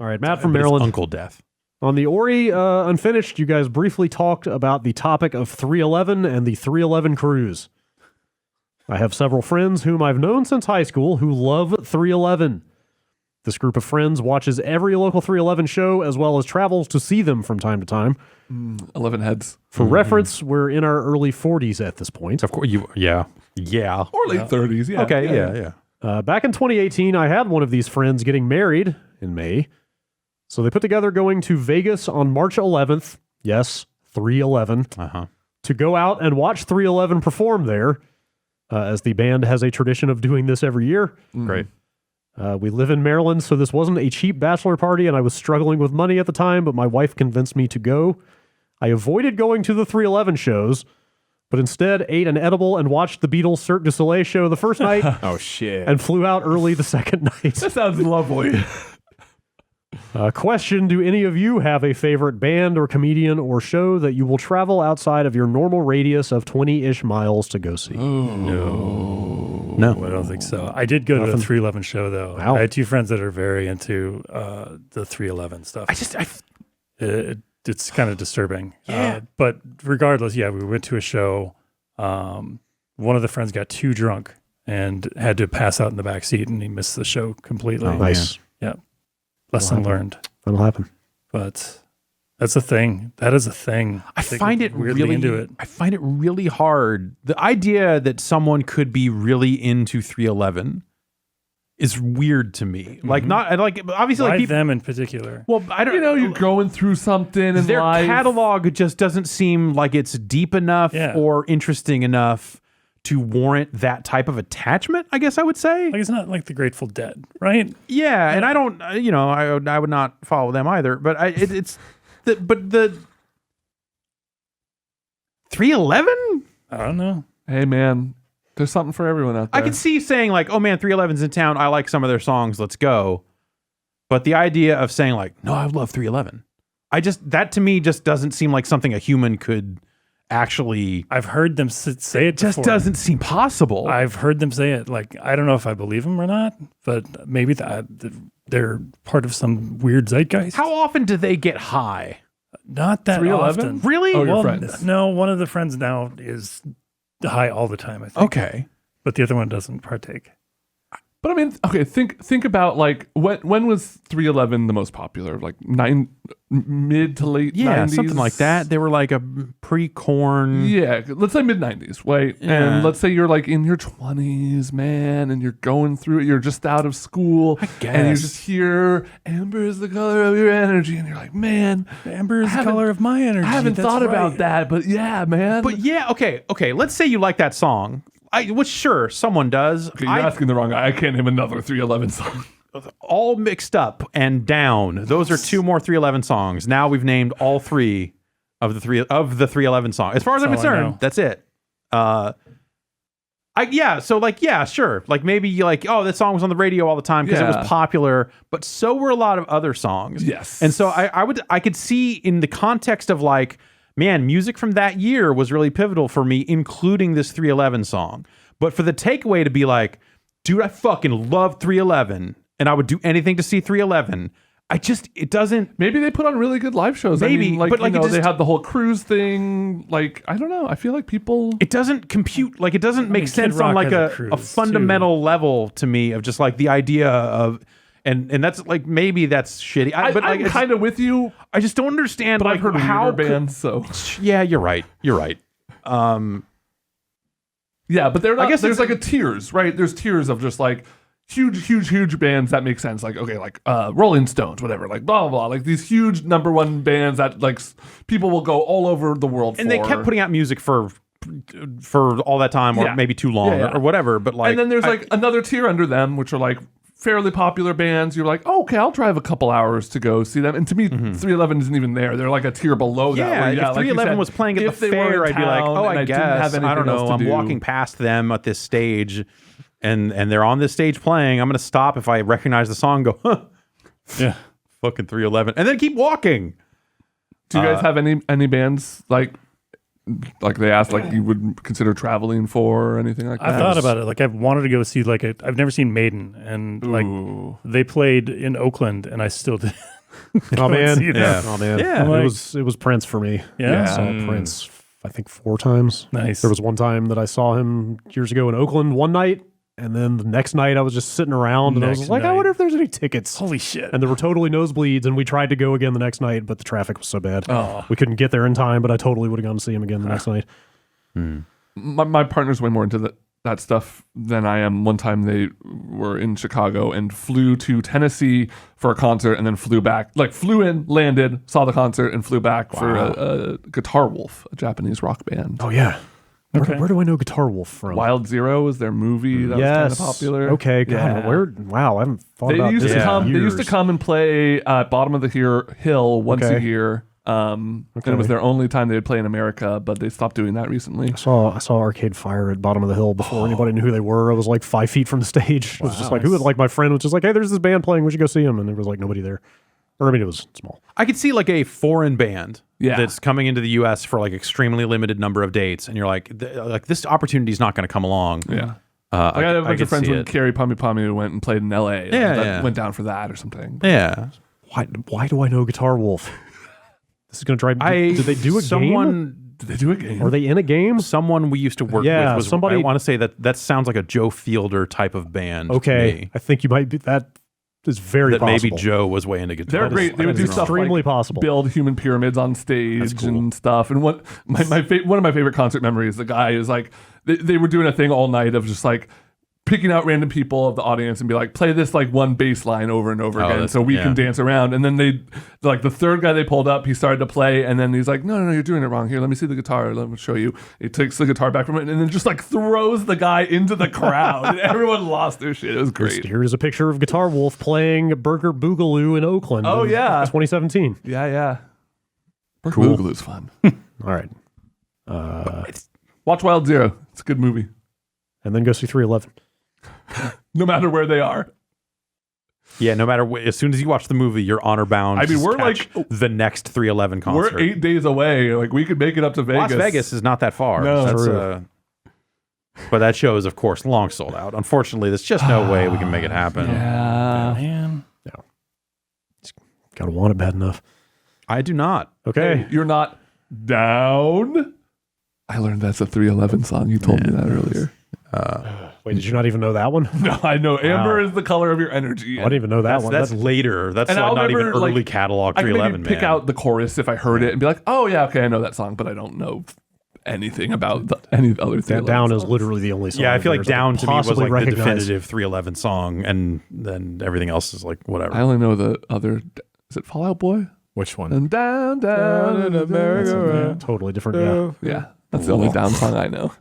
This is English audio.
All right, Matt from But it's Maryland. Uncle Death. On the Ori Unfinished, you guys briefly talked about the topic of 311 and the 311 cruise. I have several friends whom I've known since high school who love 311. This group of friends watches every local 311 show as well as travels to see them from time to time. 11 heads. For reference, we're in our early 40s at this point. Of course, yeah. Or late 30s, yeah. Okay, yeah. Back in 2018, I had one of these friends getting married in May. So they put together going to Vegas on March 11th. Yes, 311. Uh-huh. To go out and watch 311 perform there, as the band has a tradition of doing this every year. Great. We live in Maryland, so this wasn't a cheap bachelor party, and I was struggling with money at the time, but my wife convinced me to go. I avoided going to the 311 shows, but instead ate an edible and watched the Beatles Cirque du Soleil show the first night Oh, shit. and flew out early the second night. That sounds lovely. Question, do any of you have a favorite band or comedian or show that you will travel outside of your normal radius of 20-ish miles to go see? No. I don't think so. I did go to the 311 show, though. Wow. I had two friends that are very into the 311 stuff. It's kind of disturbing. Yeah. But regardless, yeah, we went to a show. One of the friends got too drunk and had to pass out in the back seat, and he missed the show completely. Oh, Nice. Yeah. Lesson learned. That'll happen. But that's a thing. That is a thing. I They find get it weirdly really into it. I find it really hard. The idea that someone could be really into 311 is weird to me. Like not like obviously Why like people. them in particular? Well, I don't You're going through something in Their life. catalog just doesn't seem like it's deep enough Yeah. or interesting enough to warrant that type of attachment, I guess I would say. Like, it's not like the Grateful Dead, right? Yeah, and I don't, I would not follow them either. But the 311. I don't know. Hey, man, there's something for everyone out there. I could see saying like, oh man, 311's in town. I like some of their songs. Let's go. But the idea of saying like, no, I love 311. That to me just doesn't seem like something a human could actually. I've heard them say it Just before. doesn't seem possible. I've heard them say it. Like, I don't know if I believe them or not, but maybe they're part of some weird zeitgeist. How often do they get high? Not that 311? often. Really? Oh, your Well, friends. No, one of the friends now is high all the time, I think. Okay. But the other one doesn't partake. But I mean, okay, think about like when was 311 the most popular? Like mid to late 90s? Something like that. They were like a pre-corn. Yeah, let's say mid 90s, right? Yeah. And let's say you're like in your 20s, man, and you're going through it. You're just out of school, and you guess. just hear "Amber is the color of your energy," and you're like, man, Amber is the haven't- color of my energy. I haven't That's thought about right. that, but yeah, man. But yeah, okay. Let's say you like that song. Sure, someone does. Okay, you're asking the wrong guy. I can't name another 311 song. All mixed up and down. Those are two more 311 songs. Now we've named all three of the 311 songs. As far as I'm That's all I concerned, know. that's it. Sure. Like maybe you like, oh, that song was on the radio all the time because it Yeah. was popular, but so were a lot of other songs. Yes. And so I could see in the context of like, man, music from that year was really pivotal for me, including this 311 song. But for the takeaway to be like, dude, I fucking love 311 and I would do anything to see 311. It doesn't. Maybe they put on really good live shows. Maybe, I mean, like, but, like, you know, it they just- had the whole cruise thing. Like, I don't know. I feel like people. It doesn't compute, like it doesn't make Kid sense on Rock like has a a cruise, fundamental level to me of just like the idea of, and that's like, maybe that's shitty. But like, I'm kind of with you, I just don't understand but like I've heard how weirder bands, so. Yeah, you're right. Yeah, but they're not, I guess there's it's- like a tiers, right? There's tiers of just like huge bands that make sense. Like, okay, like Rolling Stones, whatever, like blah, blah, blah. Like these huge #1 bands that like people will go all over the world and for. they kept putting out music for all that time or Yeah. maybe too long Yeah. or whatever. But like, and then there's like another tier under them, which are like fairly popular bands. You're like, oh, okay, I'll drive a couple hours to go see them. And to me, 311 isn't even there. They're like a tier below that. yeah, where, if like you 311 said, was playing at if the they were fair, in I'd be like, town oh, and I didn't have guess. I anything don't else know. to I'm do. walking past them at this stage and they're on this stage playing. I'm going to stop if I recognize the song, go, huh, Yeah. fucking 311, and then keep walking. Do you guys have any bands like like they asked like you would consider traveling for or anything like that? I thought about it. Like I've wanted to go see I've never seen Maiden, and like Ooh. they played in Oakland, and I still did. Oh man, see that. oh man, Yeah. It was Prince for me. Yeah? I saw Prince, I think 4 times. Nice. There was one time that I saw him years ago in Oakland one night, and then the next night I was just sitting around and I was Next like, I night. wonder if there's any tickets. Holy shit. And there were totally nosebleeds, and we tried to go again the next night, but the traffic was so bad. Oh. We couldn't get there in time, but I totally would have gone to see him again the next night. My partner's way more into that stuff than I am. One time they were in Chicago and flew to Tennessee for a concert and then flew back. Like flew in, landed, saw the concert, and flew back for a Guitar Wolf, a Japanese rock band. Oh yeah. Okay. Where do I know Guitar Wolf from? Wild Zero was their movie that was kind of popular. Okay. God, Yeah. wow, I haven't thought They about used this to in come. They used to years. come and play Bottom of the Hill once a Okay. year. And it was Okay. their only time they would play in America, but they stopped doing that recently. I saw Arcade Fire at Bottom of the Hill before anybody knew who they were. I was like 5 feet from the stage. It was just like, who would like my friend was just like, hey, there's this band playing. We should go see him. And there was like nobody there. Or I mean, it was small. I could see like a foreign band Yeah. that's coming into the U.S. for like extremely limited number of dates, and you're like this opportunity is not going to come along. Yeah. I I got a bunch could of friends see when it. Carrie Pommy Pommy went and played in L.A. Yeah, that yeah. went down for that or something. Yeah, Why do I know Guitar Wolf? This is going to drive me. Did they do a game? someone, Did they do a game? Are they in a game? Someone we used to work Yeah, with was somebody- I want to say that sounds like a Joe Fielder type of band. to Okay. me. I think you might be. That is very That possible. maybe Joe was way into guitar. They're great. They would do is stuff extremely like possible. build human pyramids on stage cool. and stuff. And one of my favorite concert memories, the guy is like, they were doing a thing all night of just like picking out random people of the audience and be like, play this like one bass line over and over again that's- so we yeah. can dance around. And then like the third guy they pulled up, he started to play and then he's like, no, you're doing it wrong. Here, let me see the guitar. Let me show you. He takes the guitar back from it and then just like throws the guy into the crowd. And everyone lost their shit. It was great. Here's a picture of Guitar Wolf playing Burger Boogaloo in Oakland. Oh, in yeah. 2017. Yeah. Cool. Boogaloo's fun. All right. Watch Wild Zero. It's a good movie. And then go see 311. No matter where they are. Yeah, no matter as soon as you watch the movie, you're honor bound. I mean, to we're catch like- the next 311 concert. We're 8 days away. Like we could make it up to Vegas. Las Vegas is not that far. No. That's, True. but that show is, of course, long sold out. Unfortunately, there's just no way we can make it happen. Yeah. Man. Gotta want it bad enough. I do not. Okay. Hey, you're not down. I learned that's a 311 song. You told me that earlier. Wait, did you not even know that one? No, I know. Amber is the color of your energy. I didn't even know that one. That's later. That's And like I'll not even remember, early like, catalog I can 311, maybe pick man. out the chorus if I heard it and be like, oh yeah, okay, I know that song, but I don't know anything about any of the other 311 Down is songs. literally the only song. Yeah, I feel like there's that Down I to me was possibly like the recognize. definitive 311 song, and then everything else is like whatever. I only know the other. Is it Fall Out Boy? Which one? And down in America. Totally different. Yeah. Yeah, that's the only down song I know.